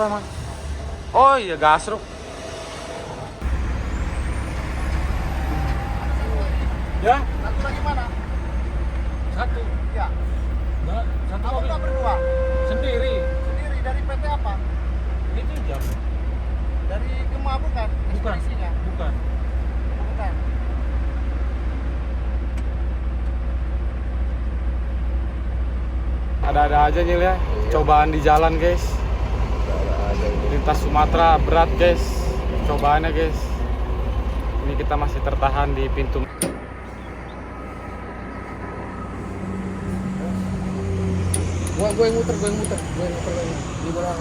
apa, Mas? Oh iya, gasruk. Ya? Satu lagi mana? Satu. Ya. Enggak, satu Apa enggak berdua? sendiri. Sendiri dari PT apa? Itu jam. Dari Gema bukan? Bukan. Ekspedisinya? Bukan. Bukan. Ada-ada aja Nyil ya. Cobaan di jalan, guys. Lintas Sumatera berat, guys. Cobaannya, guys. Ini kita masih tertahan di pintu. Gue yang muter. Di belakang.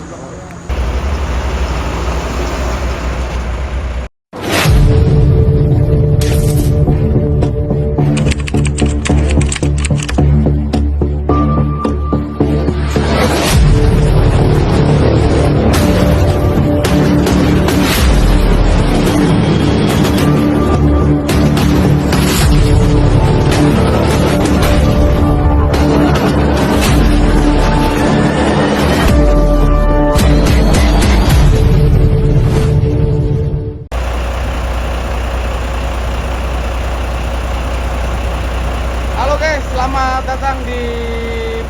Selamat datang di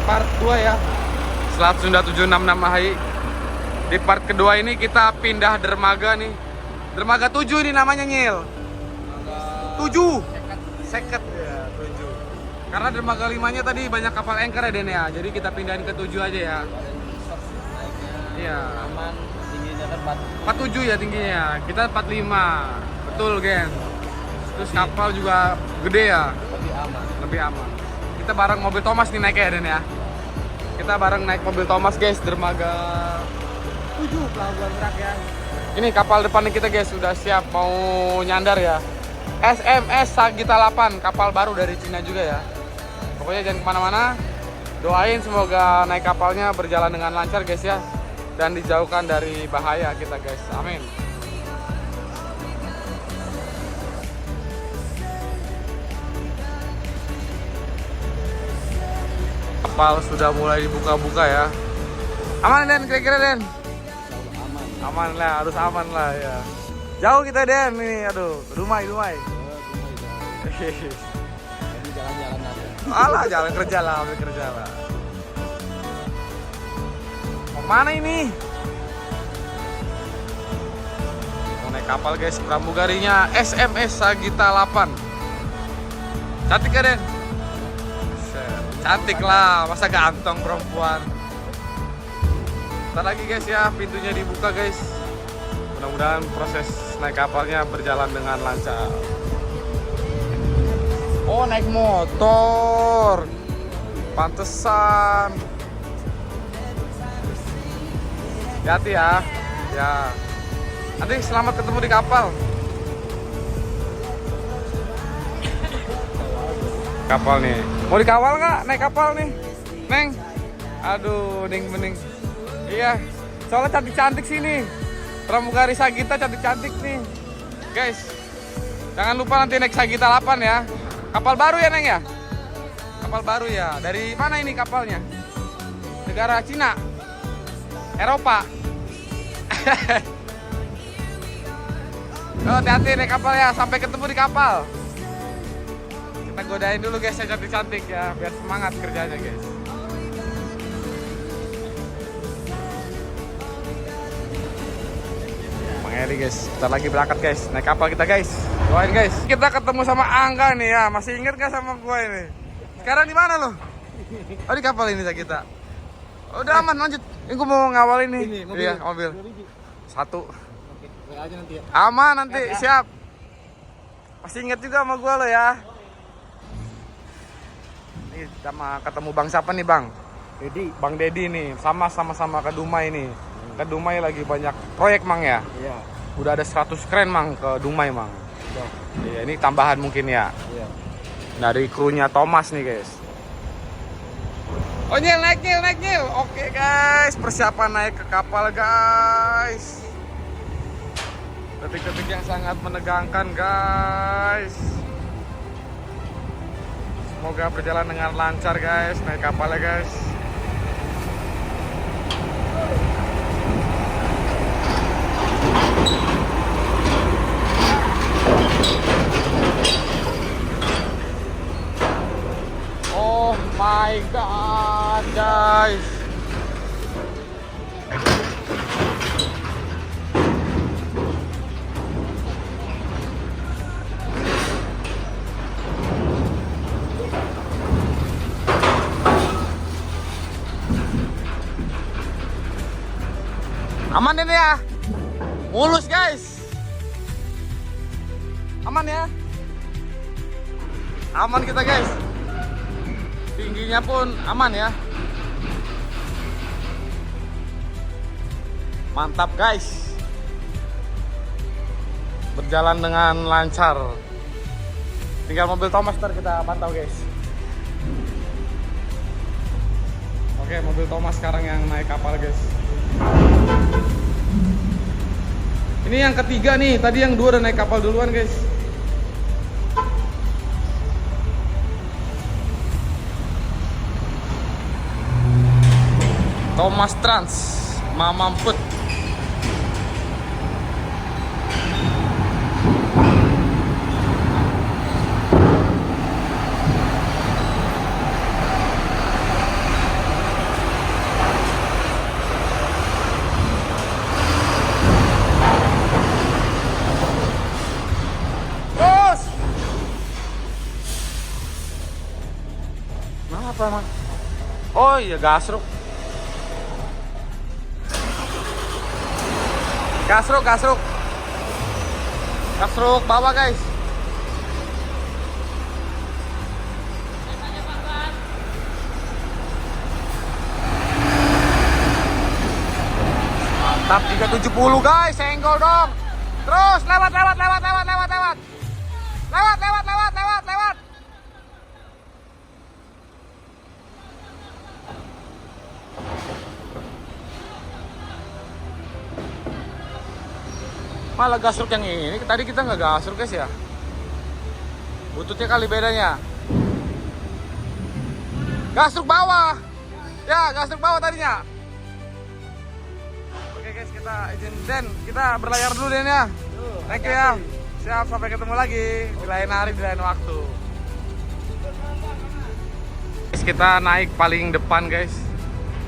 part 2 ya, Selat Sunda 766 Mahai. Di part kedua ini kita pindah dermaga nih. Dermaga 7 ini namanya Nyil. 7 Seket ya, 7. Karena dermaga 5-nya tadi banyak kapal anchor ya Den ya. Jadi kita pindahin ke 7 aja ya. Iya. Aman, tingginya kan 47 ya tingginya. Kita 45. Betul, Gen. Terus kapal juga gede ya. Lebih aman. Kita bareng mobil Thomas nih naik ya Den ya. Kita bareng naik mobil Thomas guys, dermaga 7 Pelabuhan Merak ya. Ini kapal depan kita guys sudah siap mau nyandar ya. SMS Sagita 8, kapal baru dari Cina juga ya. Pokoknya jangan kemana-mana. Doain semoga naik kapalnya berjalan dengan lancar guys ya. Dan dijauhkan dari bahaya kita guys. Amin. Kapal sudah mulai dibuka-buka ya. Aman Den, kira-kira Den? Aman lah, harus aman lah ya. Jauh kita Den, nih aduh, rumai. jalan-jalan aja. Alah, jalan kerja lah. Mau mana ini? Mau naik kapal guys, pramugarinya SMS Sagita 8. Cantik ya Den? Cantik lah, masa ganteng perempuan. Ntar lagi guys ya, pintunya dibuka guys. Mudah-mudahan proses naik kapalnya berjalan dengan lancar. Oh, naik motor. Pantesan. Hati-hati ya. Ya. Nanti selamat ketemu di kapal. Kapal nih. Mau dikawal nggak naik kapal nih, Neng? Aduh, bening. Iya. Soalnya cantik-cantik sini. Pramugari Sagita cantik-cantik nih, guys. Jangan lupa nanti naik Sagita 8 ya. Kapal baru ya Neng ya? Kapal baru ya. Dari mana ini kapalnya? Negara Cina? Eropa? Oh, hati-hati naik kapal ya. Sampai ketemu di kapal. Kita godain dulu guys yang cantik-cantik ya. Biar semangat kerjanya guys. Bang Eri guys, bentar lagi berangkat guys. Naik kapal kita guys. Doain guys. Kita ketemu sama Angga nih ya. Masih inget gak sama gue ini? Sekarang di mana lo? Oh, di kapal ini kita. Udah aman, lanjut. Ini gue mau ngawal ini. Iya, mobil. Satu. Oke, aja nanti ya. Aman nanti, siap. Masih inget juga sama gue lo ya. Nih, sama ketemu Bang siapa nih Bang? Dedi. Bang Dedi nih, sama-sama ke Dumai nih. Ke Dumai lagi banyak proyek Mang ya. Iya. Udah ada 100 kren Mang ke Dumai Mang. Iya, ini tambahan mungkin ya. Iya. Dari krunya Thomas nih guys. Oh naik Nyil. Oke guys, persiapan naik ke kapal guys. Detik-detik yang sangat menegangkan guys. Semoga berjalan dengan lancar guys, naik kapalnya guys. my god, guys. Aman ini ya. Mulus, guys. Aman ya. Aman kita, guys. Tingginya pun aman ya. Mantap, guys. Berjalan dengan lancar. Tinggal mobil Thomas ntar kita pantau, guys. Oke, mobil Thomas sekarang yang naik kapal, guys. Ini yang ketiga nih. Tadi yang dua udah naik kapal duluan, guys. Thomas Trans Mamamput. Bos. Kenapa, Mas? Oh iya, gasruk. Gasruk bawah, guys. Mantap, 370, guys. Senggol dong. Terus lewat. Malah gasruk yang ini, tadi kita nggak gasruk, guys ya. Bututnya kali bedanya. Gasruk bawah. Ya, gasruk bawah tadinya. Oke, guys, kita izin Den, kita berlayar dulu Den ya. Thank you ya. Siap, sampai ketemu lagi di lain hari, di lain waktu. Guys, kita naik paling depan, guys.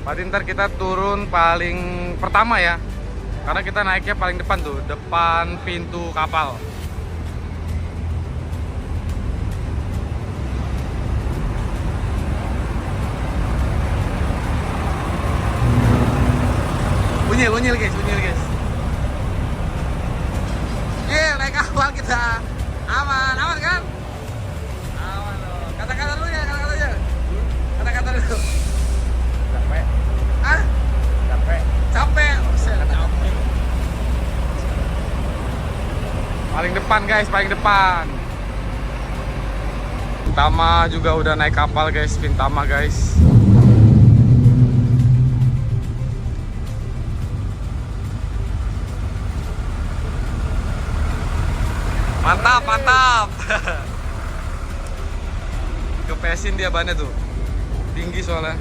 Berarti ntar kita turun paling pertama ya. Karena kita naiknya paling depan tuh, depan pintu kapal. Unyil guys. Naik kapal kita. Aman kan? Aman loh. Kata-kata dulu ya, kata-kata dulu. Capek. Ah? Capek. Paling depan, guys, paling depan. Pintama juga udah naik kapal, guys. Pintama, guys. Mantap. Kepesin dia bannya tuh. Tinggi soalnya.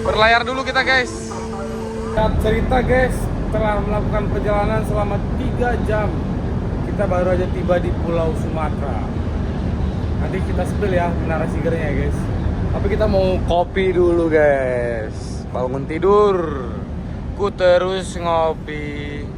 Berlayar dulu kita, guys. Cerita, guys, setelah melakukan perjalanan selama 3 jam, kita baru aja tiba di Pulau Sumatera. Nanti kita spill ya narasigernya, guys. Tapi kita mau kopi dulu, guys. Bangun tidur. Ku terus ngopi.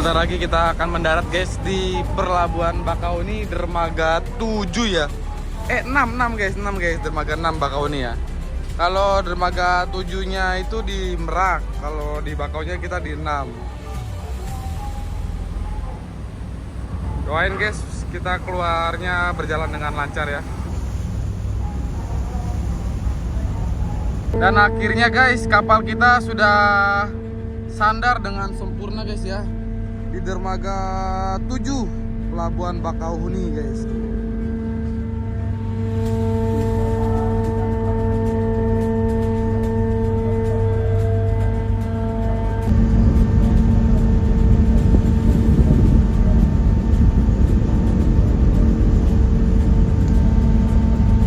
Sebentar lagi kita akan mendarat guys di Pelabuhan Bakauni dermaga 7 ya. 6 guys, dermaga 6 Bakauni ya. Kalau dermaga 7-nya itu di Merak, kalau di Bakauninya kita di 6. Doain guys, kita keluarnya berjalan dengan lancar ya. Dan akhirnya guys, kapal kita sudah sandar dengan sempurna guys ya. Di dermaga 7 Pelabuhan Bakauni guys.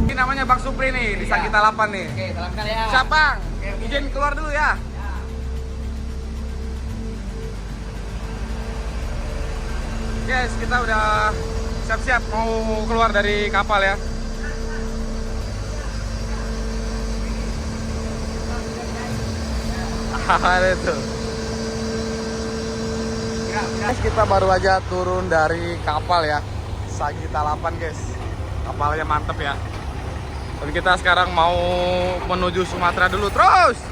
Ini namanya Bang Supri nih, di Sagita 8 nih. Oke, salamkan ya. Siap Bang, izin keluar dulu ya. Guys, kita udah siap-siap mau keluar dari kapal ya. Ada itu. Guys, kita baru aja turun dari kapal ya. Sagita 8 guys. Kapalnya mantep ya. Dan kita sekarang mau menuju Sumatera dulu terus.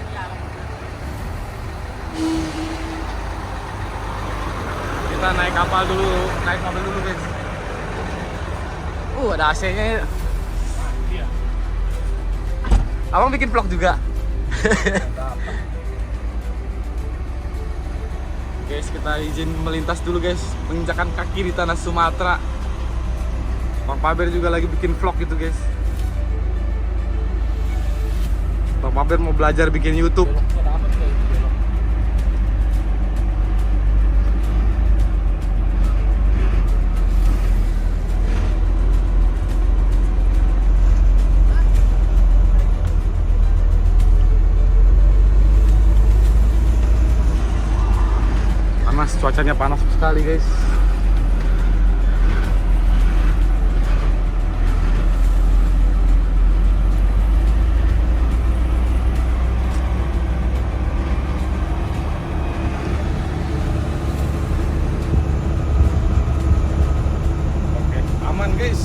Kita naik kapal dulu, naik mobil dulu guys. Ada AC-nya. Iya. Abang bikin vlog juga. Guys, kita izin melintas dulu guys, menginjakan kaki di tanah Sumatera. Bang Paber juga lagi bikin vlog gitu guys. Bang Paber mau belajar bikin YouTube. Panas, cuacanya panas sekali guys. Oke, aman guys.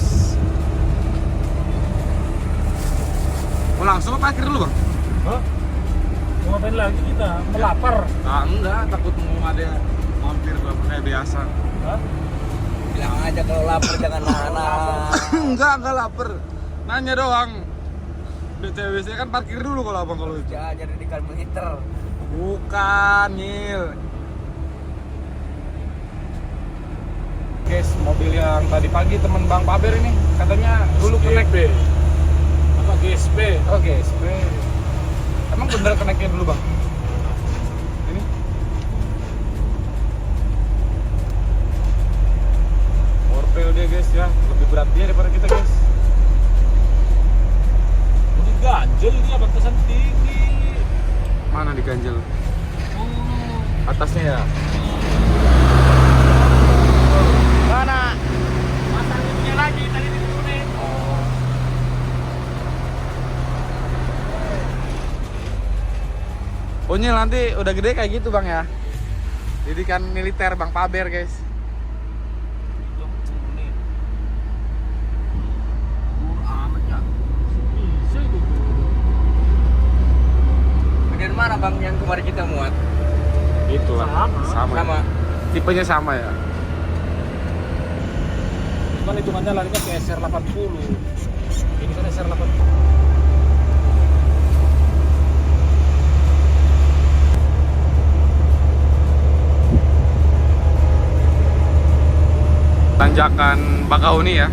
Mau langsung apa parkir dulu Bang? Hah? Mau ngapain lagi kita? Melapar? Ah enggak, takut mau ada mampir gua kayak biasa. Hah? Bilang aja kalau lapar jangan nahan. enggak lapar. Nanya doang. BTW kan parkir dulu kalau abang kalau itu. Ya, jadi di kilometer. Bukan, Nyil. Guys, mobil yang tadi pagi temen Bang Paber ini katanya dulu connect. GSP. Apa GSP? Oh, GSP. Emang bener connect-nya dulu, Bang? Ini. Orpel dia, guys ya. Lebih berat dia daripada kita, guys. Ini ganjel dia, batasan tinggi. Mana diganjel? Atasnya ya. Mana? Masangnya lagi tadi diturunin. Oh, Nyil, nanti udah gede kayak gitu Bang ya? Didikan militer Bang Paber guys. Bagian mana bang yang kemarin kita muat? Itulah. Sama. Tipenya sama ya. Cuman hitungannya larinya ke SR80. Ini kan SR80. Tanjakan Bakahuni ya.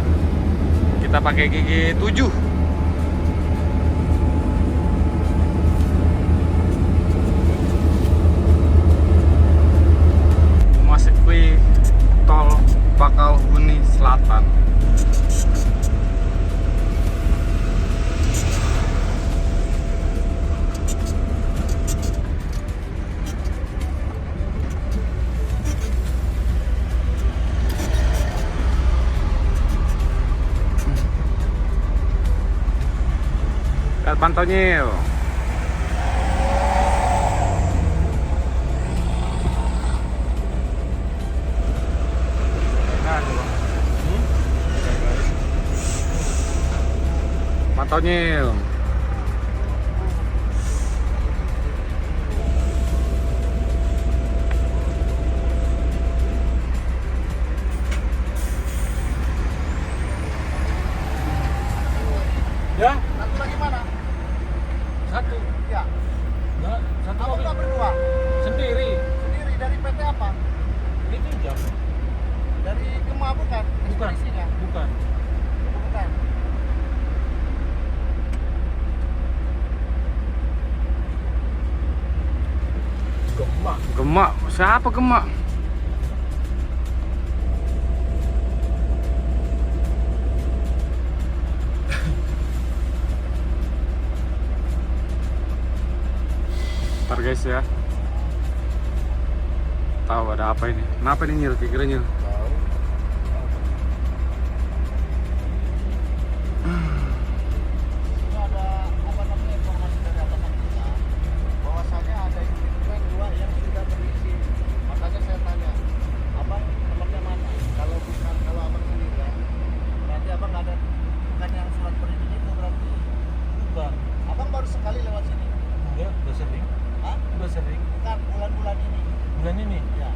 Kita pakai gigi 7. Memasuki tol Bakahuni Selatan. Lihat pantaunya yuk. Pantaunya yuk. Ya, Satu lagi mana? satu. Ya. Enggak, satu Kamu mobil nggak berdua? sendiri. Sendiri dari PT apa? Ini jam. Dari Gema bukan? Bukan. Ekspedisinya? Bukan. Bukan. Gemak. Gemak, siapa Gemak? Ntar guys ya. Tahu ada apa ini? Kenapa ini Nyil? Kira Nyil? Ini ada apa namanya informasi dari atasan kita bahwasanya ada equipment dua yang sudah berisi. Makanya saya tanya, abang temannya mana? Kalau bukan, kalau abang sendiri ya, berarti abang nggak ada, bukan yang surat berizin itu berarti. Bukan. Abang baru sekali lewat sini. Enggak, udah sering. Hah? Udah sering. Bukan bulan-bulan ini. Bulan ini. Ya.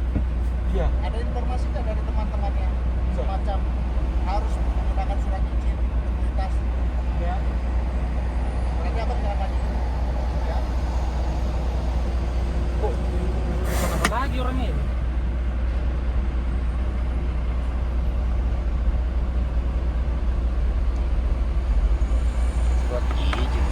Iya. Ada informasi nggak dari teman-temannya semacam harus menggunakan surat izin mobilitas? Ya. Berarti abang jangan itu. Ya. Kok bukan apa lagi orangnya ini? Surat izin.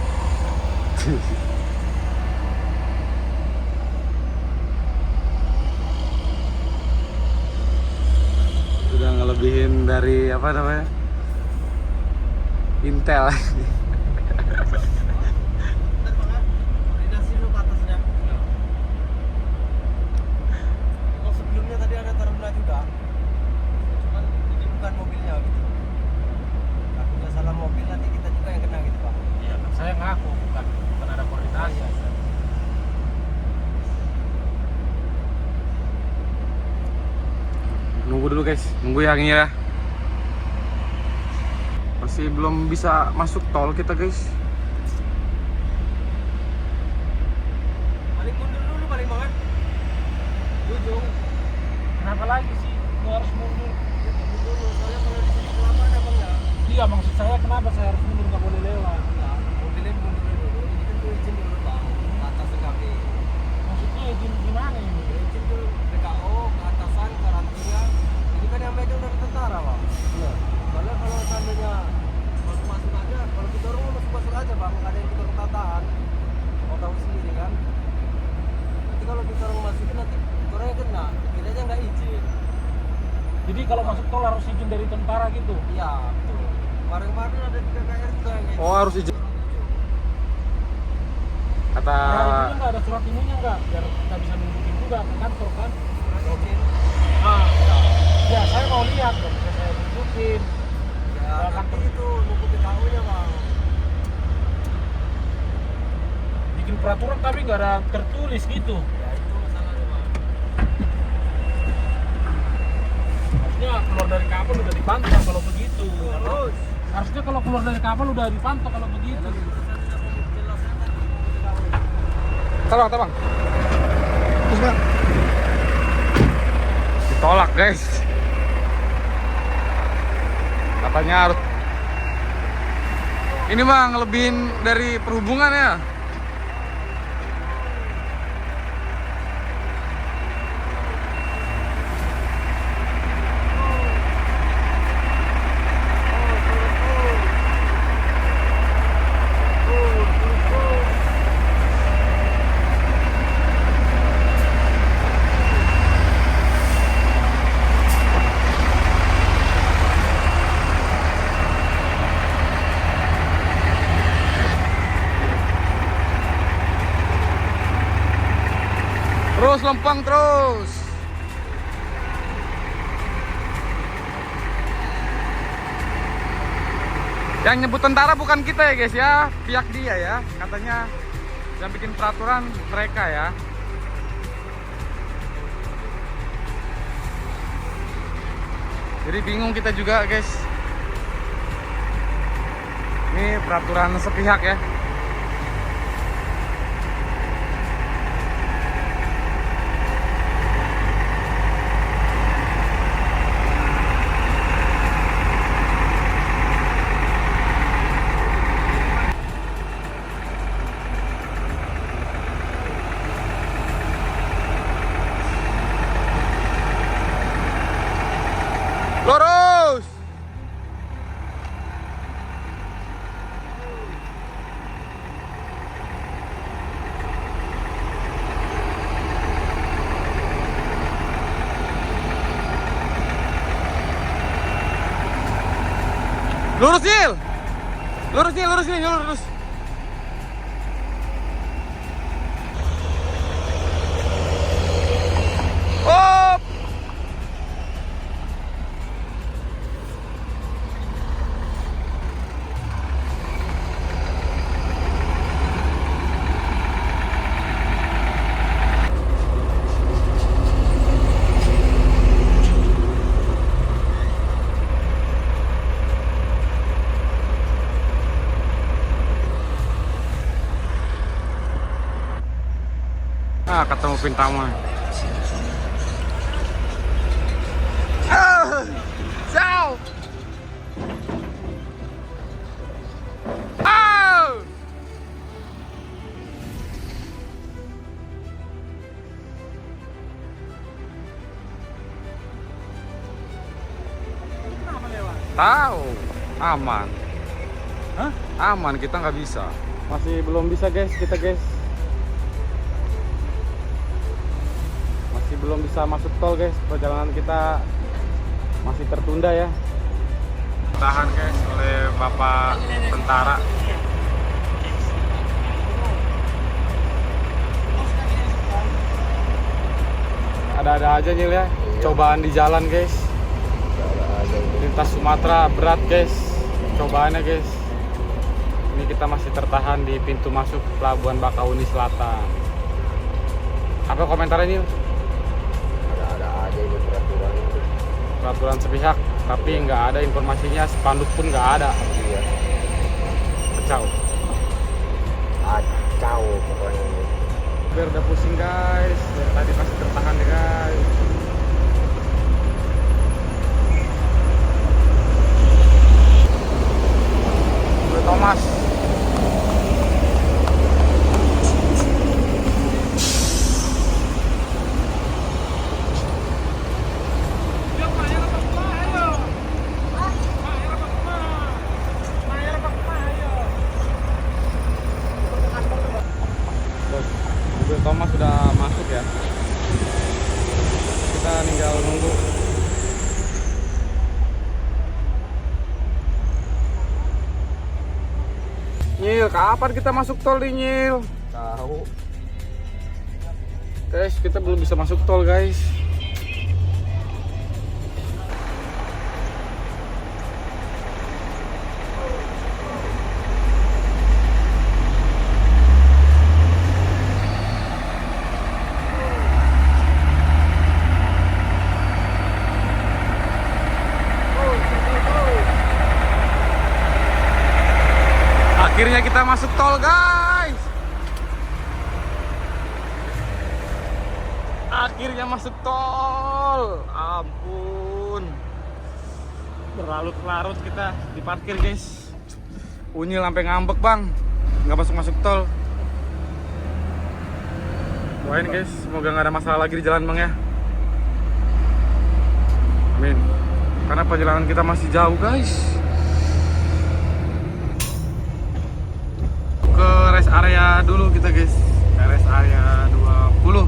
Udah ngelebihin dari apa namanya? Intel. Koordinasi dulu ke atasnya. Oh, sebelumnya tadi ada Taruna juga. Cuman ini bukan mobilnya gitu. Takutnya salah mobil nanti kita juga yang kena gitu, Pak. Iya, kan saya ngaku bukan ada koordinasi. Nunggu dulu guys, nunggu yang ini ya. Masih belum bisa masuk tol kita guys. Paling mundur dulu paling banget. Ujung. Kenapa lagi sih? Lu harus mundur. Ya, mundur dulu. Soalnya kalau di sini kelamaan apa enggak? Iya, maksud saya kenapa saya harus mundur, nggak boleh lewat? Enggak, mobilnya mundur dulu. Ini kan tuh izin dulu, Pak. Ke atas sekali. Maksudnya izin gimana ini? Izin dulu PKO, ke atasan, karantina. Ini kan yang megang dari tentara, Pak. Iya. Kalau seandainya masuk aja, kalau kita orang masuk aja, Bang. Nggak ada yang kita orang tahan. Mau tahu sendiri kan. Nanti kalau kita orang masukin nanti orang yang kena, kita aja nggak izin. Jadi kalau masuk tol harus izin dari tentara gitu. Iya, betul. Kemarin-kemarin ada di KKR juga yang kayak Oh, gitu. harus izin. Kata Nah, itu nggak ada surat ininya nggak? Biar kita bisa nunjukin juga ke kantor kan? Izin. Ah, ya saya mau lihat, kalau bisa saya nunjukin. Ya, Ya, nanti kantor. itu nunggu PKO-nya, Bang. Bikin peraturan tapi nggak ada tertulis gitu. Ya, itu masalahnya, Bang. keluar dari kapal udah dipantau kalau begitu. Harusnya kalau keluar dari kapal udah dipantau kalau begitu. Tabang, tabang. Terus bang. Ditolak guys. Katanya harus. Ini bang, lebihin dari perhubungan ya. Terus lempeng terus. Yang nyebut tentara bukan kita ya guys ya, pihak dia ya. Katanya yang bikin peraturan mereka ya. Jadi bingung kita juga guys. Ini peraturan sepihak ya. Lurus. Lurus, Nil. Lurus, Nil, lurus, Nil, lurus. Oh. Ah, ketemu Pintama. Ciao. Tahu, aman. Hah? Aman, kita nggak bisa. Masih belum bisa guys, kita guys. Masih belum bisa masuk tol guys. Perjalanan kita masih tertunda ya. Tahan guys oleh Bapak tentara. Ada-ada aja Nyil ya. Cobaan di jalan guys. Lintas Sumatera berat guys. Cobaannya guys. Ini kita masih tertahan di pintu masuk Pelabuhan Bakauni Selatan. Apa komentarnya Nyil? Ada aja ini peraturan. Peraturan sepihak, tapi nggak ada informasinya, spanduk pun nggak ada. Iya. Kacau. Kacau pokoknya ini. Biar udah pusing guys, dari tadi masih tertahan ya guys. Thomas. Mobil Thomas sudah masuk ya. Kita tinggal nunggu. Nyil, kapan kita masuk tol nih Nyil? Tahu. Guys, kita belum bisa masuk tol guys. Akhirnya kita masuk tol, guys. Akhirnya masuk tol. Ampun. Berlarut-larut kita di parkir, guys. Unyil sampai ngambek, Bang. Nggak masuk tol. Doain, guys, semoga nggak ada masalah lagi di jalan, Bang ya. Amin. Karena perjalanan kita masih jauh, guys. Ke rest area dulu kita, guys. Ke rest area 20.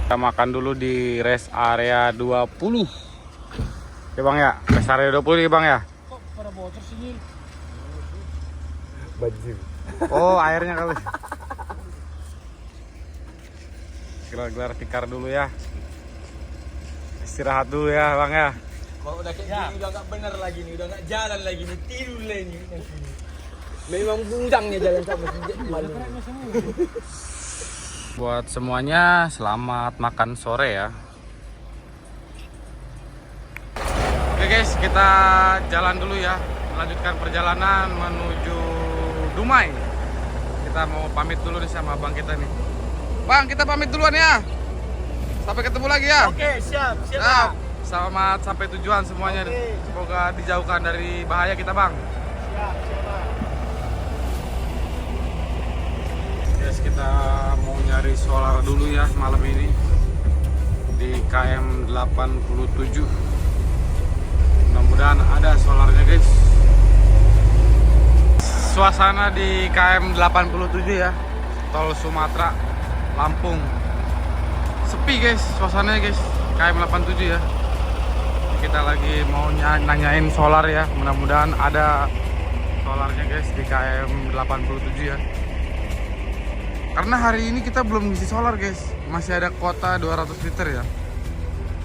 Kita makan dulu di rest area 20. Ya Bang ya, rest area 20 nih Bang ya. Kok pada bocor sini? Bajir. Oh, airnya kali. Gelar-gelar tikar dulu ya. Istirahat dulu ya Bang ya. Kalau udah kayak gini udah nggak bener lagi nih, udah nggak jalan lagi nih, tidur lagi nih. Memang bujangnya jalan sama malu. Buat semuanya, selamat makan sore ya. Oke guys, kita jalan dulu ya. Melanjutkan perjalanan menuju Dumai. Kita mau pamit dulu nih sama abang kita nih. Bang, kita pamit duluan ya. Sampai ketemu lagi ya. Oke, siap. Siap. Selamat sampai tujuan semuanya. Oke. Semoga dijauhkan dari bahaya kita, Bang. Siap. Guys, kita mau nyari solar dulu ya malam ini di KM 87. Mudah-mudahan ada solarnya, guys. Suasana di KM 87 ya, tol Sumatera, Lampung. Sepi guys, suasananya guys, KM 87 ya. Kita lagi mau nanyain solar ya, mudah-mudahan ada solarnya guys di KM 87 ya. Karena hari ini kita belum ngisi solar guys, masih ada kuota 200 liter ya.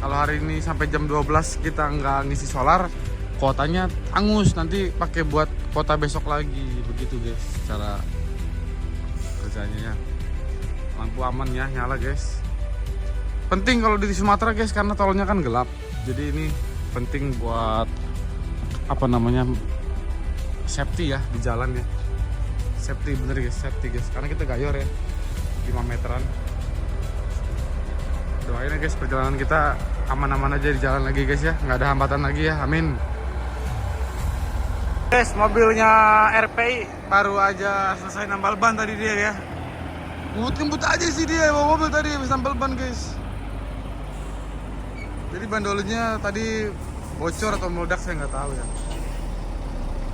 Kalau hari ini sampai jam 12 kita nggak ngisi solar, kuotanya hangus, nanti pakai buat kuota besok lagi. Begitu guys cara kerjanya ya. Lampu aman ya, nyala guys. Penting kalau di Sumatera guys, karena tolnya kan gelap. Jadi ini penting buat apa namanya, safety ya di jalan ya. Safety bener guys, safety guys. Karena kita gayor ya, 5 meteran. Doain ya guys, perjalanan kita aman-aman aja di jalan lagi guys ya, nggak ada hambatan lagi ya, amin. Guys, mobilnya RPI baru aja selesai nambal ban tadi dia ya. Ngebut aja sih dia bawa mobil tadi habis nambal ban guys. Jadi bandolnya tadi bocor atau meledak saya nggak tahu ya.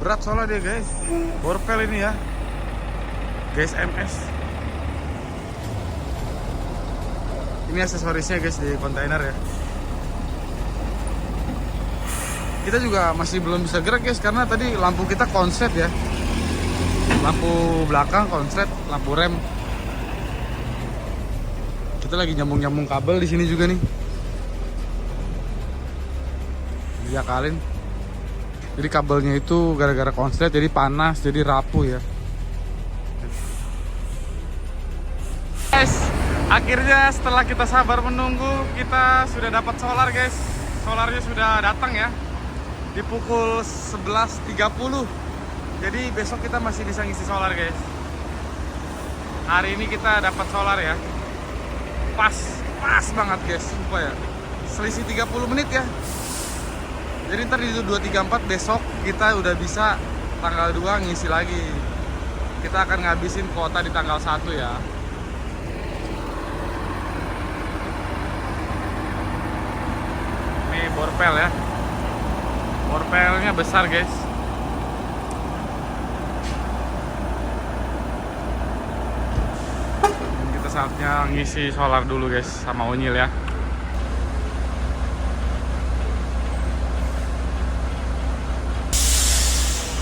Berat soalnya dia guys, borpel ini ya, guys MS. Ini aksesorisnya guys di kontainer ya. Kita juga masih belum bisa gerak guys, karena tadi lampu kita konslet ya. Lampu belakang konslet, lampu rem. Kita lagi nyambung kabel di sini juga nih. Diakalin. Jadi kabelnya itu gara-gara konslet jadi panas, jadi rapuh ya. Guys, akhirnya setelah kita sabar menunggu, kita sudah dapat solar guys. Solarnya sudah datang ya di pukul 11.30. Jadi besok kita masih bisa ngisi solar guys. Hari ini kita dapat solar ya. Pas banget guys, sumpah ya. Selisih 30 menit ya. Jadi ntar di 234 besok kita udah bisa tanggal 2 ngisi lagi. Kita akan ngabisin kuota di tanggal 1 ya. Ini borpel ya. Borpelnya besar guys. Kita saatnya ngisi solar dulu guys sama Unyil ya.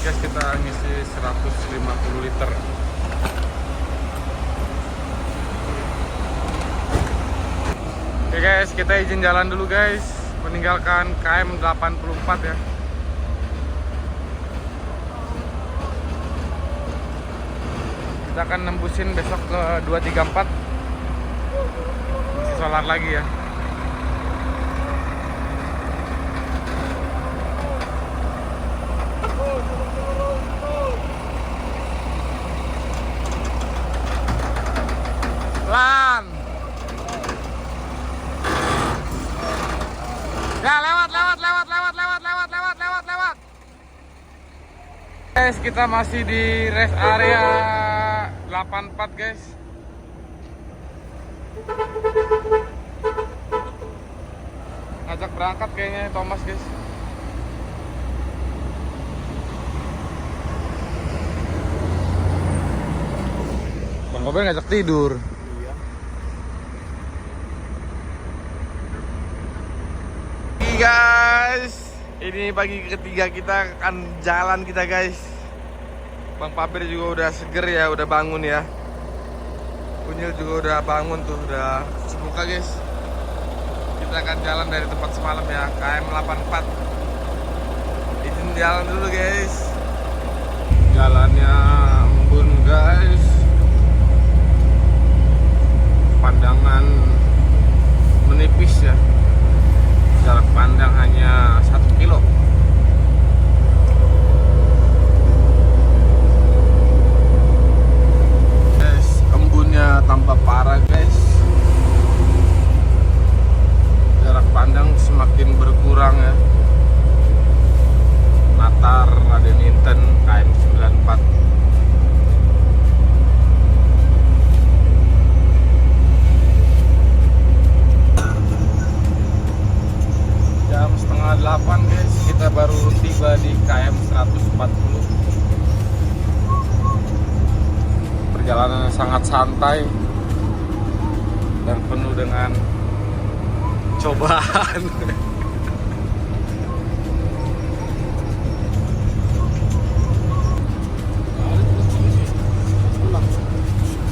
guys, kita ngisi 150 liter. Oke guys, kita izin jalan dulu guys, meninggalkan KM 84 ya. Kita akan nembusin besok ke 234. Masih solar lagi ya. Lan. Ya lewat. Guys, kita masih di rest area 84 guys. Ngajak berangkat kayaknya Thomas guys. Bang Kober ngajak tidur. Guys, ini pagi ketiga kita akan jalan kita guys. Bang Paber juga udah seger ya, udah bangun ya. Unyil juga udah bangun tuh, udah sebuka guys. Kita akan jalan dari tempat semalam ya, KM 84. Izin jalan dulu guys. Jalannya embun guys. Pandangan menipis ya. Jarak pandang hanya 1 kilo. Guys, embunnya tampak parah guys. Jarak pandang semakin berkurang ya. Natar Raden Inten KM 94. Jam setengah 8 guys, kita baru tiba di KM 140. Perjalanan sangat santai dan penuh dengan cobaan.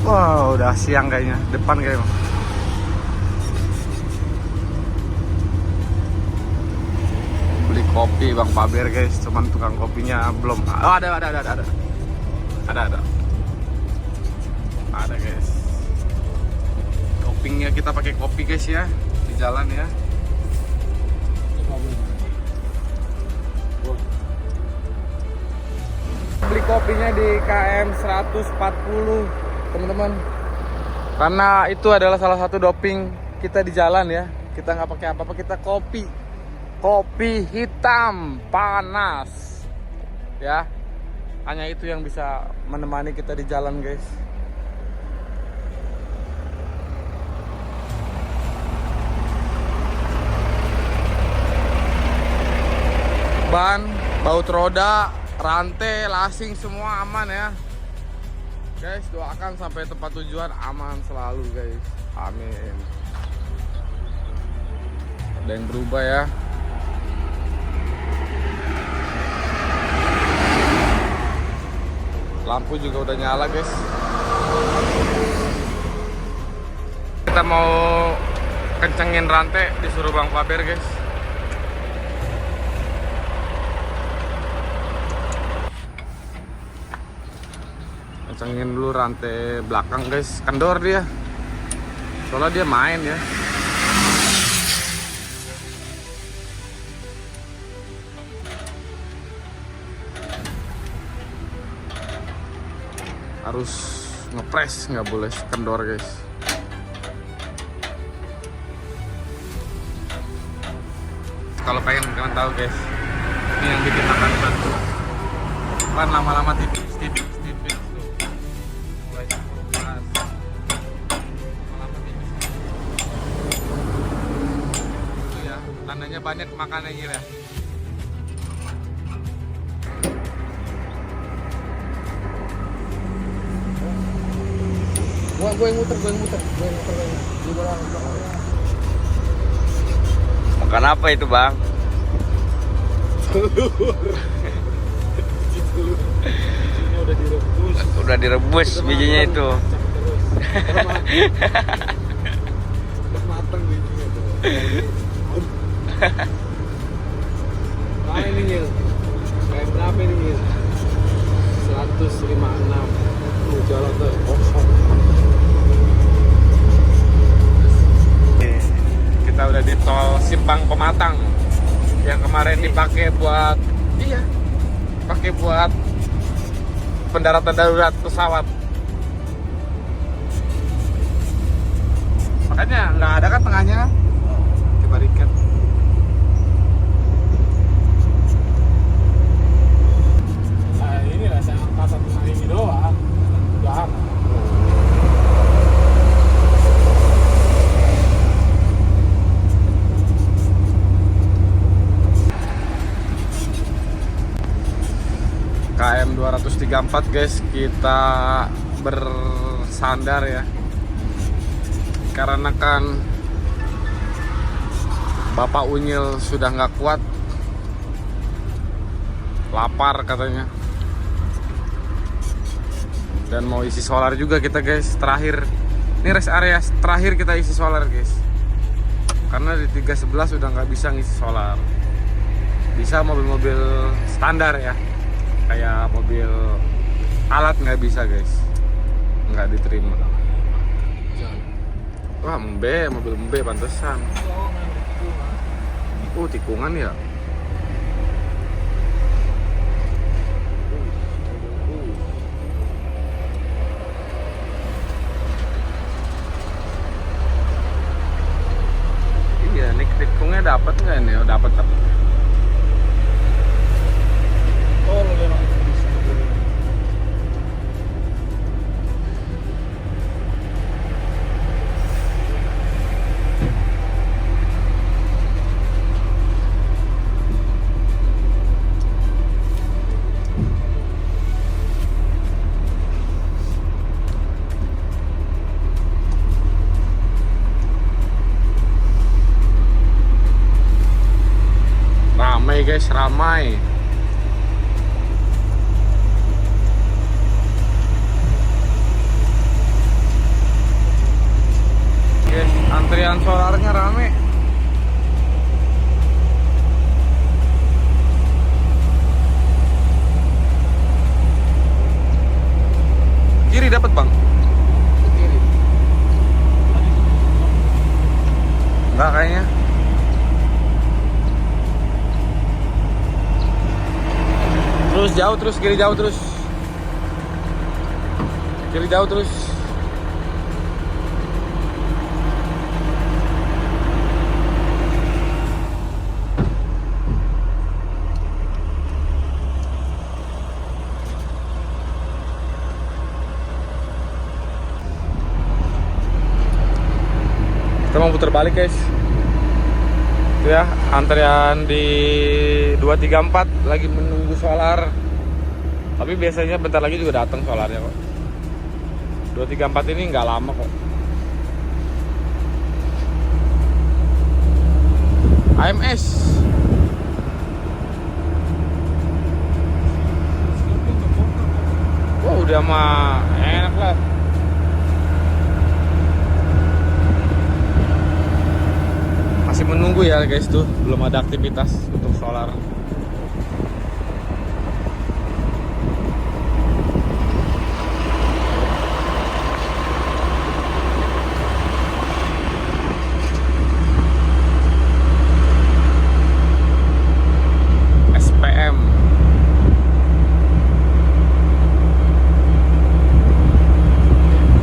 Wow, udah siang kayaknya, depan kayaknya. Kopi Bang Paber guys, cuman tukang kopinya belum. Oh, ada guys. Toppingnya kita pakai kopi guys ya, di jalan ya. Beli kopinya di KM 140 teman-teman, karena itu adalah salah satu doping kita di jalan ya. Kita nggak pakai apa-apa, kita kopi hitam panas ya, hanya itu yang bisa menemani kita di jalan guys. Ban, baut roda, rantai, lasing semua aman ya guys. Doakan sampai tempat tujuan aman selalu guys, amin. Ada yang berubah ya. Lampu juga udah nyala guys. Kita mau kencengin rantai, disuruh Bang Paber guys. Kencengin dulu rantai belakang guys, kendor dia. Soalnya dia main ya. Harus ngepres, nggak boleh kendor guys. Kalau pengen kalian tahu guys, ini yang bikin makan batu. Kan lama-lama tipis tuh. Mulai keras. Lama-lama tipis. Itu ya, tandanya banyak makanannya ya. Gue yang muter. Makan apa itu bang? Telur. udah direbus bijinya itu. Udah mateng bijinya tuh. Berapa ini Ngil? Kayak berapa ini Ngil? 156. Tuh jalan tuh kosong. Kita udah di tol Simpang Pematang yang kemarin dipakai buat pendaratan darurat pesawat. Makanya nggak ada kan tengahnya, coba barikat. Nah ini lah saya angkat satu ini doang, udah aman. KM 234 guys, kita bersandar ya, karena kan Bapak Unyil sudah nggak kuat, lapar katanya, dan mau isi solar juga kita guys. Terakhir ini rest area terakhir kita isi solar guys, karena di 311 udah nggak bisa ngisi solar. Bisa mobil-mobil standar ya, kayak mobil alat nggak bisa guys, nggak diterima. Wah mobil mbe pantesan. Tikungan ya. Iya, nih tikungnya dapat nggak nih? Oh, dapat. Ramai guys, ramai. Guys, antrian solarnya rame. Kiri dapat bang? Kiri. Enggak kayaknya. Terus jauh terus, kiri jauh terus. Kiri jauh terus. Kita mau putar balik guys. Itu ya, antrian di 234 lagi menunggu solar. Tapi biasanya bentar lagi juga datang solarnya kok. 234 ini nggak lama kok. AMS. Wah, udah mah enak lah. Masih menunggu ya guys tuh, belum ada aktivitas untuk solar. SPM.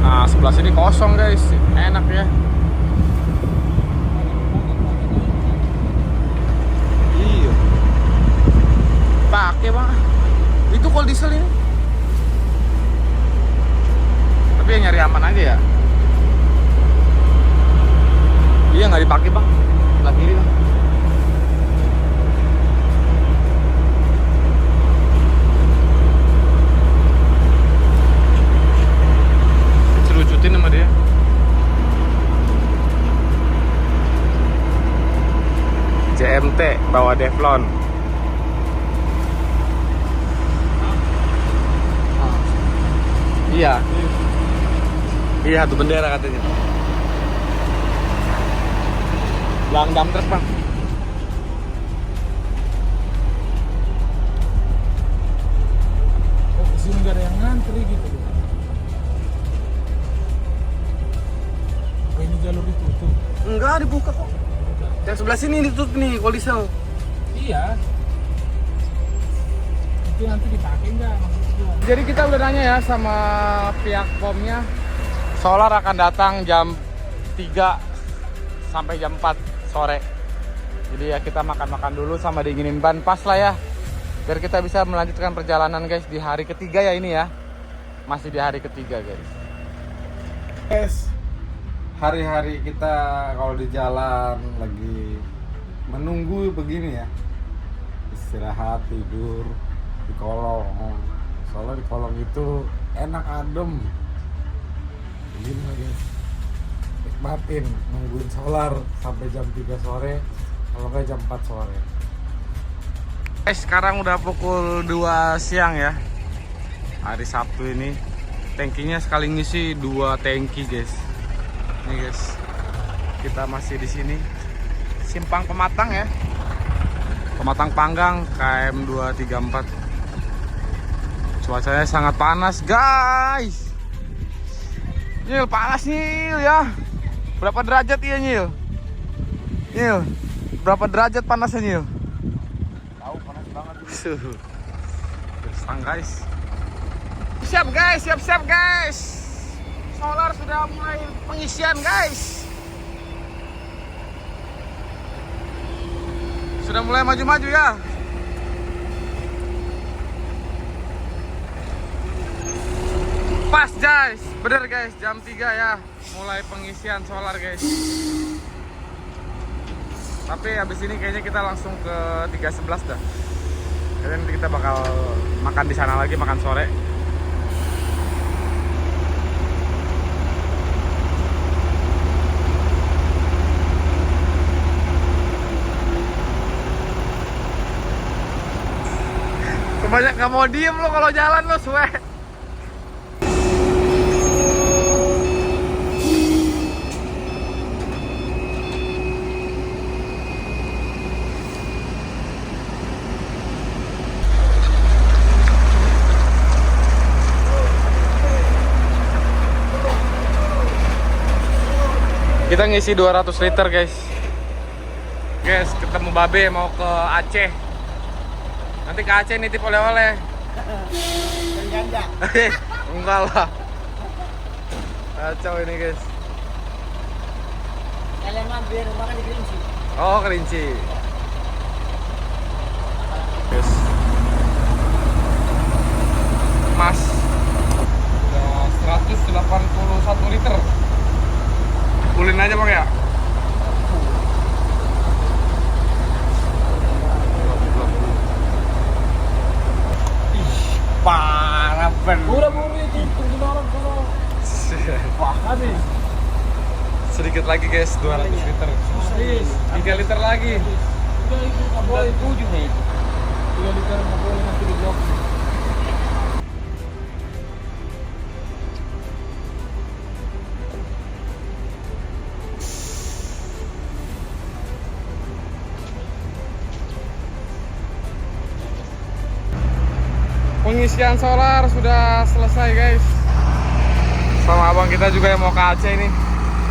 Nah, sebelah sini kosong guys, enak ya. Pakai bang, itu kalau diesel ini. Tapi yang nyari aman aja ya. Iya nggak dipakai bang, sebelah kiri bang. Cerucutin sama dia. JMT bawa Devlon. Iya. Iya, tuh bendera katanya. Bang dump truck, Bang. Oh, kesini nggak ada yang ngantri gitu. Oh, ini jalur ditutup. Enggak, dibuka kok. Yang sebelah sini ditutup nih, kalau diesel. Iya. Itu nanti dipakai nggak maksudnya? Jadi kita udah nanya ya sama pihak POM-nya. Solar akan datang jam 3 sampai jam 4 sore. Jadi ya kita makan-makan dulu sama dinginin ban pas lah ya. Biar kita bisa melanjutkan perjalanan guys di hari ketiga ya ini ya. Masih di hari ketiga guys. Guys, hari-hari kita kalau di jalan lagi menunggu begini ya. Istirahat, tidur di kolong. Soalnya di kolong itu enak adem. Begini lah guys, nikmatin nungguin solar sampai jam 3 sore, kalau nggak jam 4 sore. Guys, sekarang udah pukul 2 siang ya, hari Sabtu ini. Tankinya sekali ngisi 2 tangki guys. Nih guys, kita masih di sini Simpang Pematang ya, Pematang Panggang KM 234. Cuacanya sangat panas guys. Nyil, panas Nyil ya. Berapa derajat iya Nyil? Nyil, berapa derajat panasnya Nyil? Tahu panas banget. Sang guys. Siap guys, siap-siap guys. Solar sudah mulai pengisian guys. Sudah mulai maju-maju ya. Pas guys, bener guys, jam 3 ya mulai pengisian solar guys. Tapi habis ini kayaknya kita langsung ke 311 dah. Jadi nanti kita bakal makan di sana lagi, makan sore. Kebanyak gak mau diem lo kalau jalan lo, suwe. Kita ngisi 200 liter guys. Guys, ketemu Babe mau ke Aceh. Nanti ke Aceh nitip oleh-oleh. Enggak. Enggak lah. Kacau ini guys. Kalian mampir makan di Kerinci. Oh, Kerinci. Guys. Mas. Udah 181 liter. Pulin aja Bang ya. Parah bener. Udah buru itu tunggu orang kalau wah habis. Sedikit lagi guys, 200 liter. Habis. 3 liter lagi. Udah itu nggak boleh 7 nih. 3 liter nggak boleh nanti di blok. Pengisian solar sudah selesai guys. Sama abang kita juga yang mau ke Aceh ini.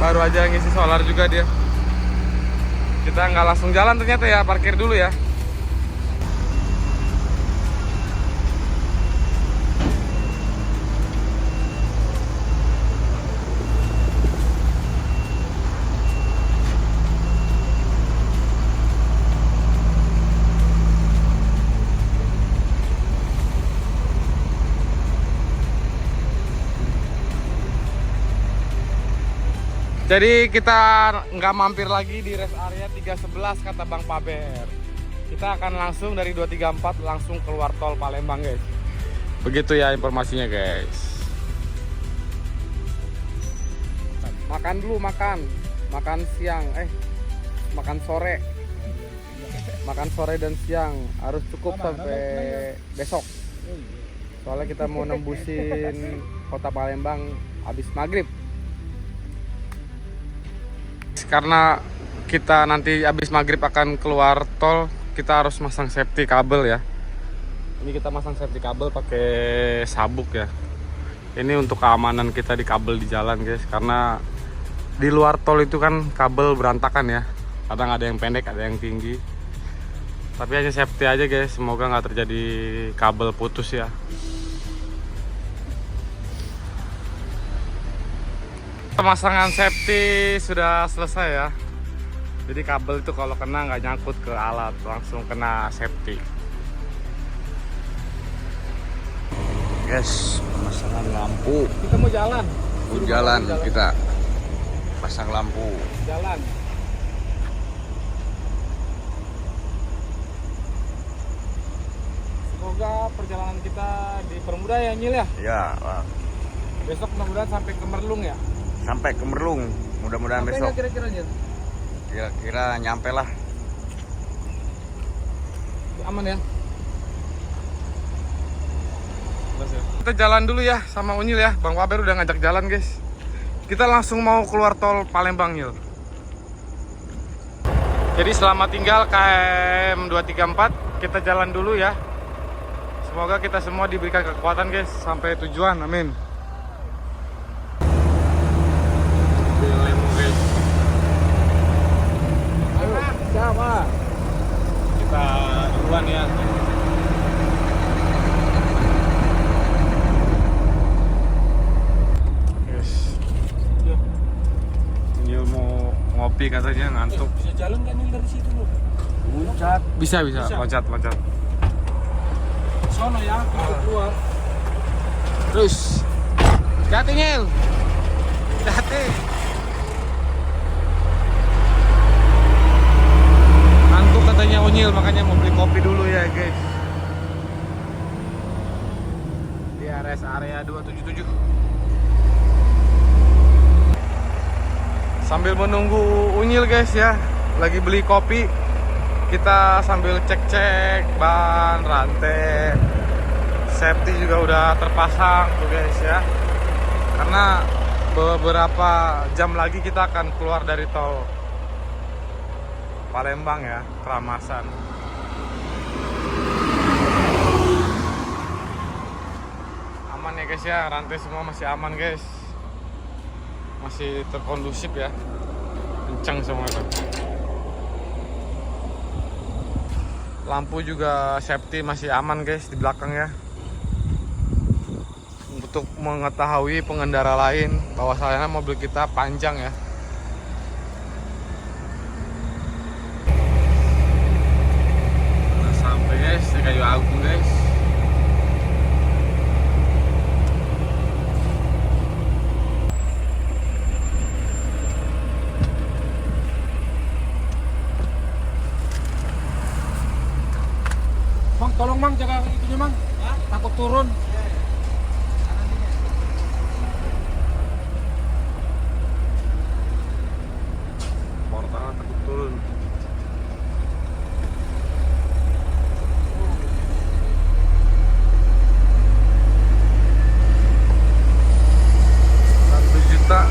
Baru aja ngisi solar juga dia. Kita nggak langsung jalan ternyata ya, parkir dulu ya. Jadi kita nggak mampir lagi di rest area 311 kata Bang Paber. Kita akan langsung dari 234 langsung keluar tol Palembang guys. Begitu ya informasinya guys. Makan dulu, makan siang, makan sore. Makan sore dan siang harus cukup sampai besok. Soalnya kita mau nembusin kota Palembang habis maghrib. Karena kita nanti habis maghrib akan keluar tol, kita harus masang safety kabel ya. Ini kita masang safety kabel pakai sabuk ya. Ini untuk keamanan kita di kabel di jalan guys, karena di luar tol itu kan kabel berantakan ya. Kadang ada yang pendek, ada yang tinggi. Tapi hanya safety aja guys, semoga nggak terjadi kabel putus ya. Pemasangan safety sudah selesai ya. Jadi kabel itu kalau kena nggak nyangkut ke alat, langsung kena safety. Guys, pemasangan lampu. Kita mau jalan. Jalan kita pasang lampu. Jalan. Semoga perjalanan kita dipermudah ya Nyil ya. Ya, Bang. Besok mudah-mudahan sampai ke Merlung ya. Sampai ke Merlung. Mudah-mudahan Sampai besok. nggak kira-kira Nyil? Kira-kira nyampe lah. Aman ya. Kita jalan dulu ya sama Unyil ya. Bang Waber udah ngajak jalan guys. Kita langsung mau keluar tol Palembang Nyil. Jadi selamat tinggal KM 234. Kita jalan dulu ya. Semoga kita semua diberikan kekuatan guys sampai tujuan. Amin. Siapa? Kita duluan ya. Yes. Nyil mau ngopi katanya ngantuk. Bisa jalan kan dari situ lu? Loncat. Bisa. Loncat. Sono ya, kita keluar. Terus. Hati Nyil. Hati. Ngantuk katanya Unyil, makanya mau beli kopi dulu ya guys. Di rest area 277. Sambil menunggu Unyil guys ya, lagi beli kopi, kita sambil cek-cek ban, rantai, safety juga udah terpasang tuh guys ya. Karena beberapa jam lagi kita akan keluar dari tol Palembang ya, Keramasan. Aman ya guys ya, rantai semua masih aman guys. Masih terkondusif ya. Kencang semua itu. Lampu juga safety masih aman guys di belakang ya. Untuk mengetahui pengendara lain bahwasanya mobil kita panjang ya. Udah sampai guys di Kayu Agung guys. Mang, tolong Mang jaga itunya Mang. Takut turun. Portal takut turun. Rp1 juta.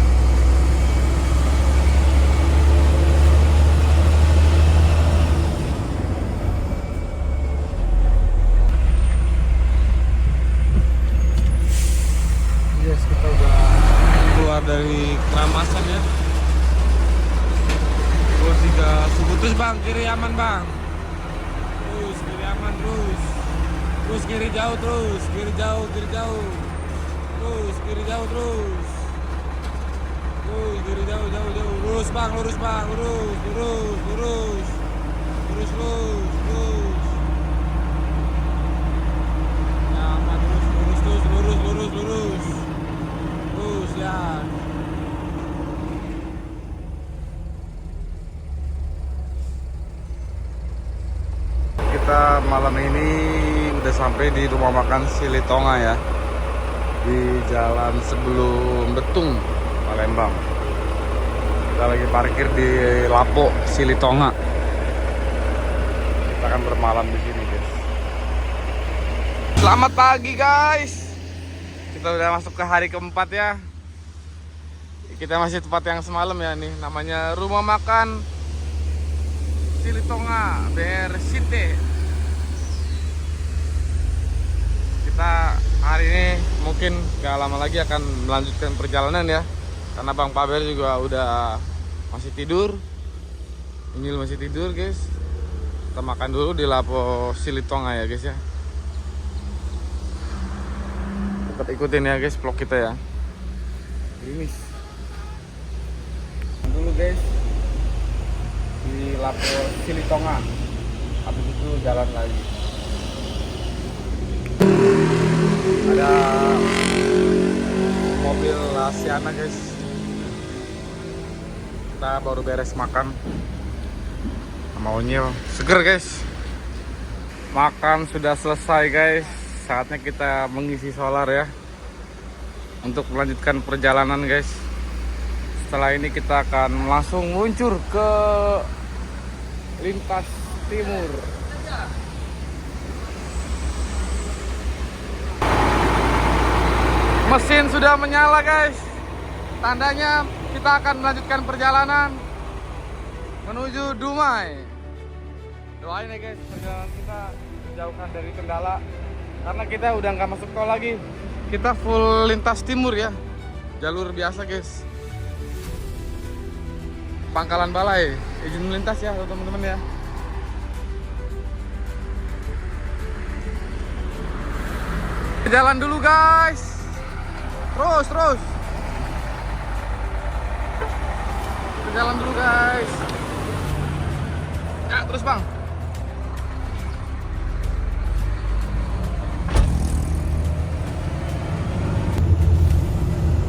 Yes, kita udah keluar dari Keramasan ya. Terus tiga suku terus bang, kiri aman bang. Terus kiri aman terus. Terus kiri jauh terus, kiri jauh. Terus kiri jauh terus. Terus kiri jauh. Lurus bang, lurus. Ya aman terus, lurus. Terus ya. Kita malam ini udah sampai di rumah makan Silitonga ya, di jalan sebelum Betung Palembang. Kita lagi parkir di Lapo Silitonga. Kita akan bermalam di sini guys. Selamat pagi guys. Kita udah masuk ke hari keempat ya. Kita masih tempat yang semalam ya nih. Namanya Rumah Makan Silitonga Bersite. Kita hari ini mungkin gak lama lagi akan melanjutkan perjalanan ya. Karena Bang Paber juga udah masih tidur. Ini masih tidur guys. Kita makan dulu di Lapo Silitonga ya guys ya. Tetap ikutin ya guys vlog kita ya. Ini dulu guys di Lapo Silitonga. Habis itu jalan lagi. Ada mobil Lasiana guys. Kita baru beres makan sama Onyil. Seger guys. Makan sudah selesai guys. Saatnya kita mengisi solar ya. Untuk melanjutkan perjalanan guys. Setelah ini kita akan langsung meluncur ke lintas timur. Mesin sudah menyala guys. Tandanya kita akan melanjutkan perjalanan menuju Dumai. Doain ya guys, perjalanan kita dijauhkan dari kendala. Karena kita udah nggak masuk tol lagi. Kita full lintas timur ya. Jalur biasa guys. Pangkalan Balai, izin melintas ya teman-teman ya. Jalan dulu guys. Terus. Jalan dulu guys. Ya terus bang.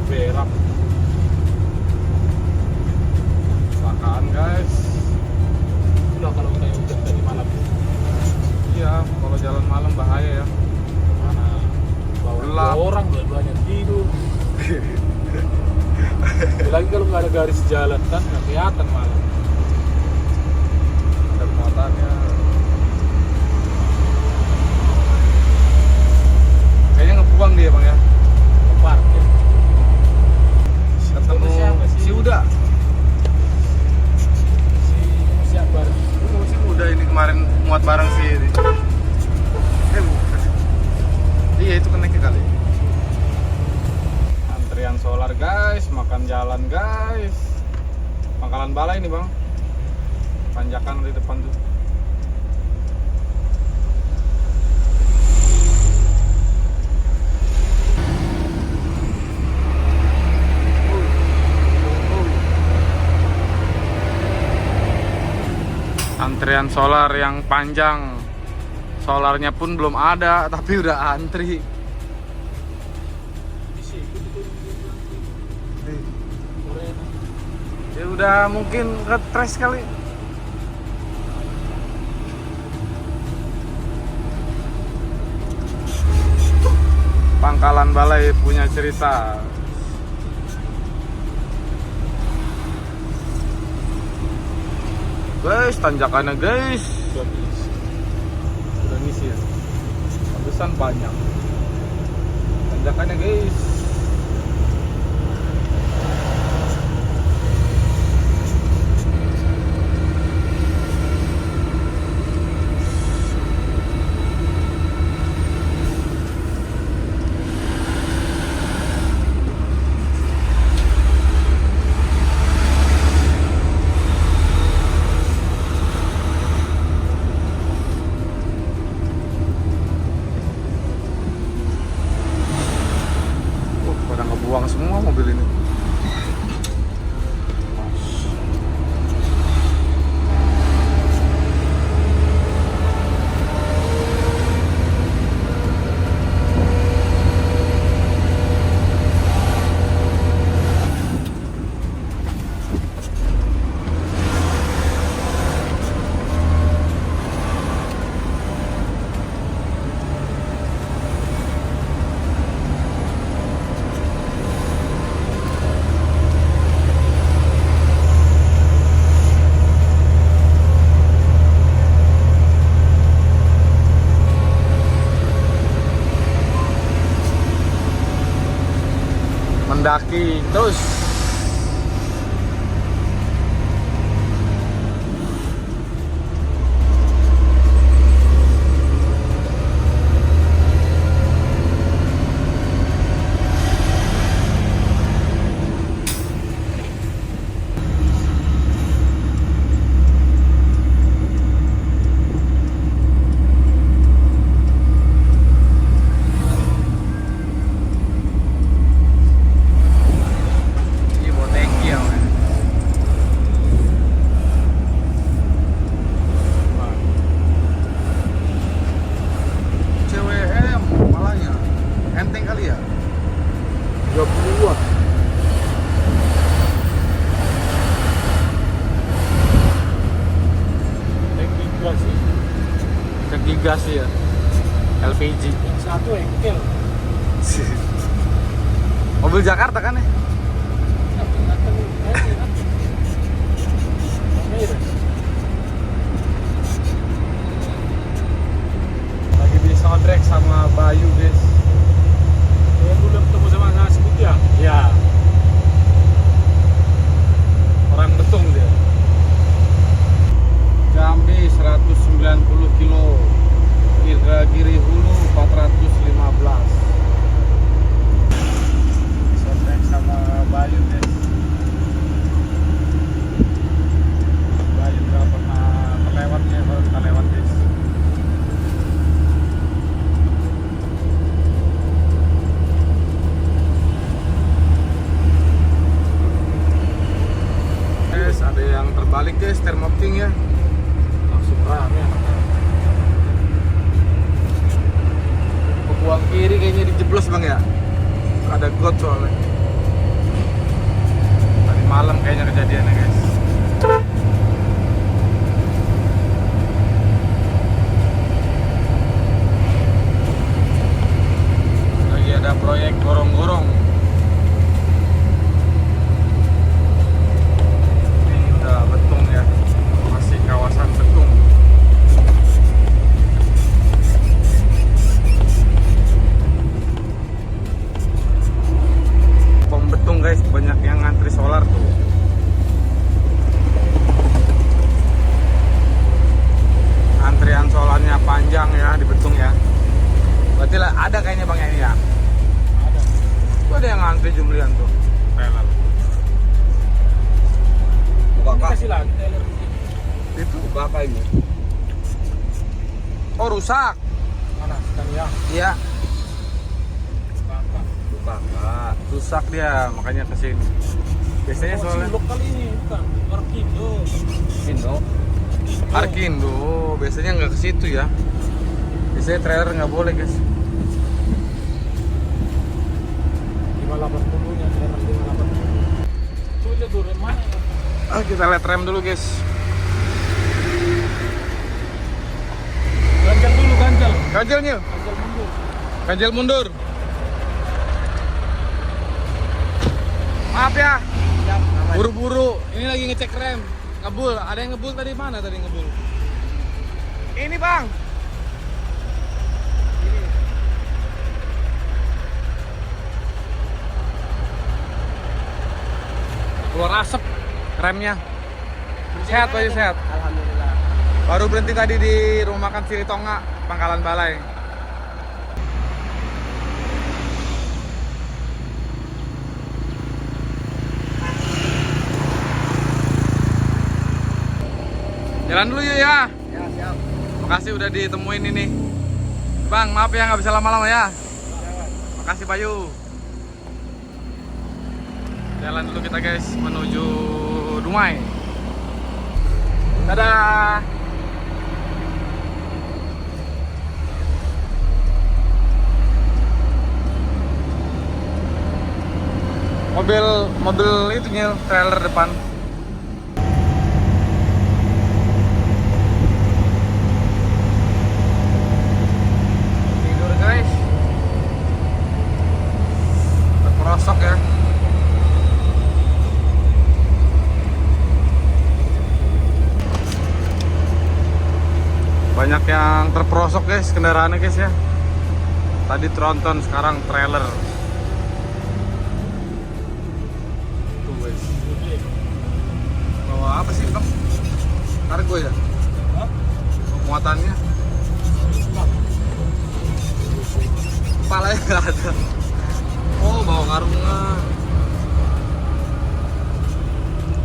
Berak. Kecelakaan guys. Udah kalau kayak hujan tadi malam. Iya, kalau jalan malam bahaya ya. Mana bawa Gelap. orang dua-duanya tidur. Lagi kalau nggak ada garis jalan kan nggak kelihatan malam. Ada muatannya. Kayaknya ngebuang dia bang ya. Parkir. Ketemu Siapa sih? si Uda. Si Akbar. Si Uda ini kemarin muat barang sih. Bukan. Iya itu keneknya kali. Antrian solar guys, makan jalan guys. Pangkalan Balai ini bang. Tanjakan di depan tuh. Antrian solar yang panjang. Solarnya pun belum ada, tapi udah antri. Ya udah mungkin nge-trace kali. Pangkalan Balai punya cerita. Guys, tanjakannya guys. Udah ngisi ya. Habisan banyak. Tanjakannya guys. Pada ngebuang semua mobil ini. mendaki terus. Gas ya, LPG. Yang satu engkel. Mobil Jakarta kan ya? Lagi di soundtrack sama Bayu guys. Yang dulu ketemu sama nasi putih ya? Iya. Orang betung dia. Jambi 190 kilo. Indragiri Hulu 415. Soundtrack sama Bayu guys. Bayu gak pernah terlewatnya kalau kita lewat guys. Guys, ada yang terbalik guys, termopting ya. Langsung rame. Buang kiri kayaknya dijeblos bang ya. Ada got soalnya. Tadi malam kayaknya kejadiannya guys. Lagi ada proyek gorong-gorong. Ini udah betung ya. Masih kawasan betung. Betung guys, banyak yang ngantri solar tuh. Antrian solarnya panjang ya di Betung ya. Berarti lah ada kayaknya bang ya ini ya. Ada. Tuh ada yang ngantri jumlian tuh. Trailer. Buka kak. Kasih lagi trailer. Itu Buka kak ini. oh rusak. Mana? Sekalian. Iya, Kakak. Buka kak. rusak dia makanya kesini. Biasanya soalnya Silok kali ini bukan. Markindo. Indo. Arkindo, biasanya nggak ke situ ya. Biasanya trailer nggak boleh guys. 580-nya trailer 580. Coba lihat dulu rem mana. Kita lihat rem dulu guys. Ganjal dulu, ganjal. Ganjelnya, Ganjal mundur. ganjel mundur. Maaf ya, buru-buru. Ini lagi ngecek rem. Ngebul, ada yang ngebul tadi mana tadi ngebul? Ini bang. Keluar asap remnya. Sehat Bayu, sehat. Alhamdulillah. Baru berhenti tadi di rumah makan Siritonga, Pangkalan Balai. Jalan dulu yuk ya. Ya siap. Makasih udah ditemuin ini. Bang, maaf ya nggak bisa lama-lama ya. Makasih Bayu. Jalan dulu kita guys menuju Dumai. Dadah. Mobil itunya trailer depan. Tidur guys. Terperosok ya. Banyak yang terperosok guys kendaraannya guys ya. Tadi tronton, sekarang trailer. Bawa apa sih bang? Kargo ya? Muatannya? Kepalanya nggak ada. Oh, bawa karungnya.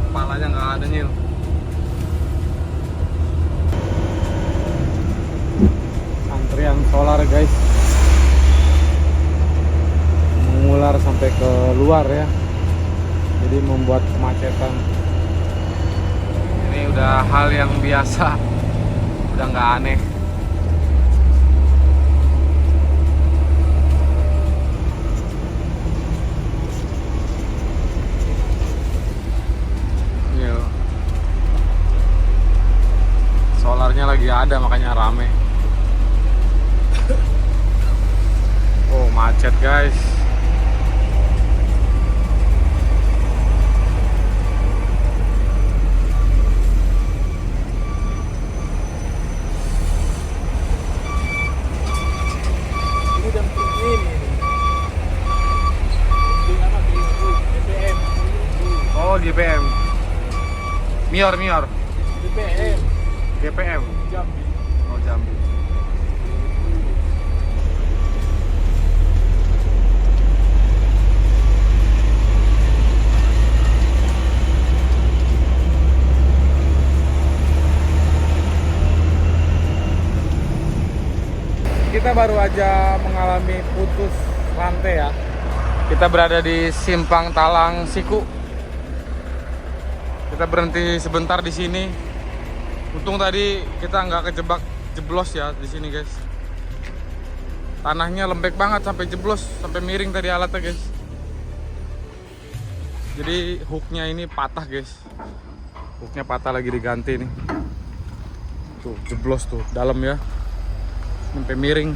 Kepalanya nggak ada Nyil. Antrian solar guys, mengular sampai ke luar ya, jadi membuat kemacetan. Ini udah hal yang biasa, udah nggak aneh. Iya. Solarnya lagi ada makanya rame. Oh, macet guys. Ini dan ini. Di apa di BBM. Oh, GPM. Mior. BBM GPM. Jambi. Oh, Jambi. Kita baru aja mengalami putus rantai ya. Kita berada di Simpang Talang Siku. Kita berhenti sebentar di sini. Untung tadi kita nggak kejebak jeblos ya di sini guys. Tanahnya lembek banget sampai jeblos, sampai miring tadi alatnya guys. Jadi hooknya ini patah guys. Hooknya patah lagi diganti nih. Tuh jeblos tuh dalam ya. Sampai miring.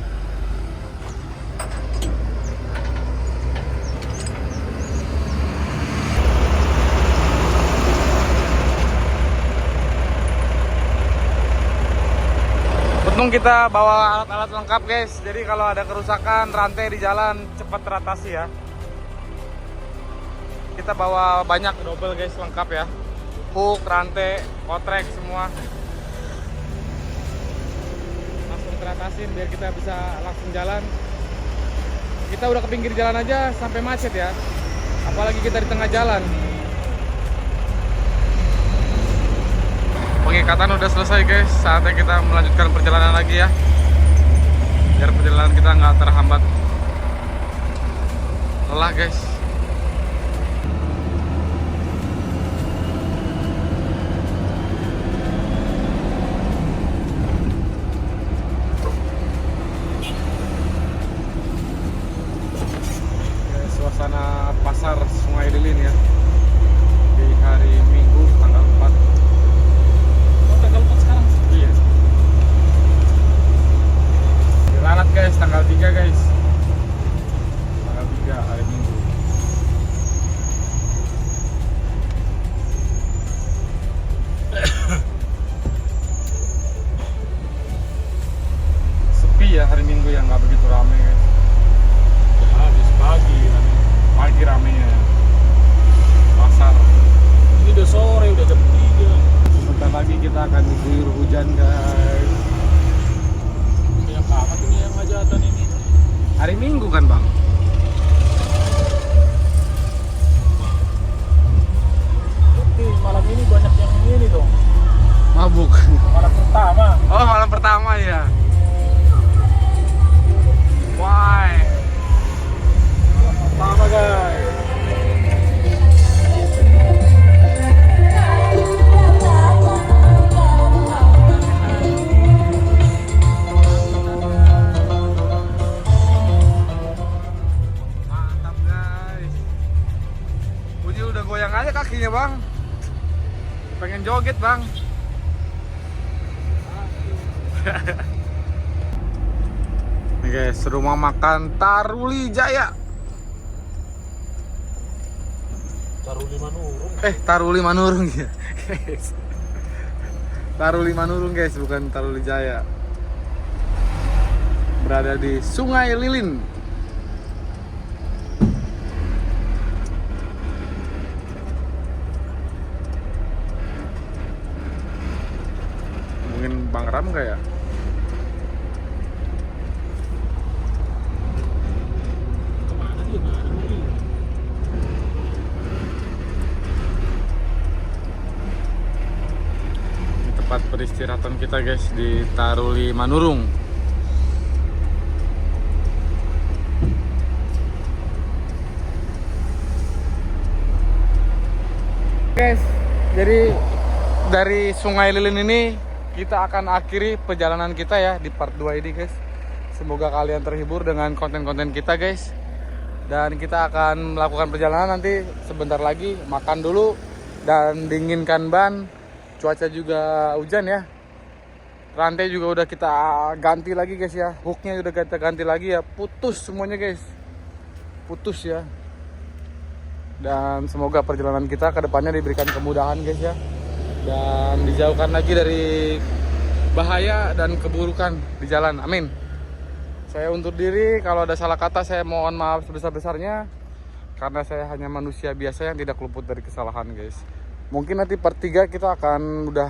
Untung kita bawa alat-alat lengkap guys. Jadi kalau ada kerusakan rantai di jalan cepat teratasi ya. Kita bawa banyak double guys, lengkap ya. Hook, rantai, kotrek semua. Teratasin biar kita bisa langsung jalan. Kita udah ke pinggir jalan aja sampai macet ya, apalagi kita di tengah jalan. Pengikatan udah selesai guys, saatnya kita melanjutkan perjalanan lagi ya, biar perjalanan kita nggak terhambat. Lelah guys. Suasana pasar Sungai Lilin ya, di hari Minggu tanggal 4. Oh, tanggal 4 sekarang? Iya. Dilalat guys, tanggal 3 guys. Tanggal 3 hari Minggu. Sepi ya hari Minggu yang nggak begitu ramai guys. Habis pagi ramenya pasar. Ini udah sore, udah jam 3. Sebentar lagi kita akan diguyur hujan guys. Banyak banget ini yang hajatan ini. Hari Minggu kan bang? Berarti malam ini banyak yang ini dong. Mabuk. Malam pertama. Oh, malam pertama ya. Why? Malam pertama guys. Mantap guys. Puji udah goyang aja kakinya bang. Pengen joget bang. Nih guys, rumah makan Taruli Jaya. Taruli Manurung. Taruli Manurung ya. Guys. Taruli Manurung guys, bukan Taruli Jaya. Berada di Sungai Lilin. Serem gak ya? Ini tempat peristirahatan kita guys di Taruli Manurung. Guys, jadi dari Sungai Lilin ini kita akan akhiri perjalanan kita ya di part 2 ini guys. Semoga kalian terhibur dengan konten-konten kita guys. Dan kita akan melakukan perjalanan nanti sebentar lagi, makan dulu dan dinginkan ban. Cuaca juga hujan ya. Rantai juga udah kita ganti lagi guys ya. Hooknya udah kita ganti lagi ya. Putus semuanya guys. Putus ya. Dan semoga perjalanan kita ke depannya diberikan kemudahan guys ya. Dan dijauhkan lagi dari bahaya dan keburukan di jalan. Amin. Saya undur diri, kalau ada salah kata saya mohon maaf sebesar-besarnya. Karena saya hanya manusia biasa yang tidak luput dari kesalahan guys. Mungkin nanti part 3 kita akan udah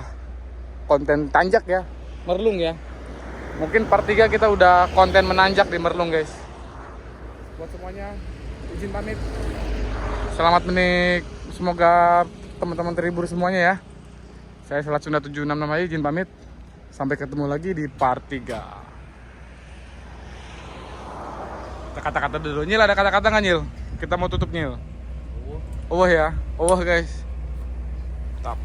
konten tanjak ya, Merlung ya. Mungkin part 3 kita udah konten menanjak di Merlung guys. Buat semuanya, izin pamit. Selamat semoga teman-teman terhibur semuanya ya. Saya Selat Sunda 76 namanya, izin pamit. Sampai ketemu lagi di part 3. Kata-kata dulu, Nyil ada kata-kata nggak Nyil? Kita mau tutup Nyil. Oh ya, oh guys. Stop.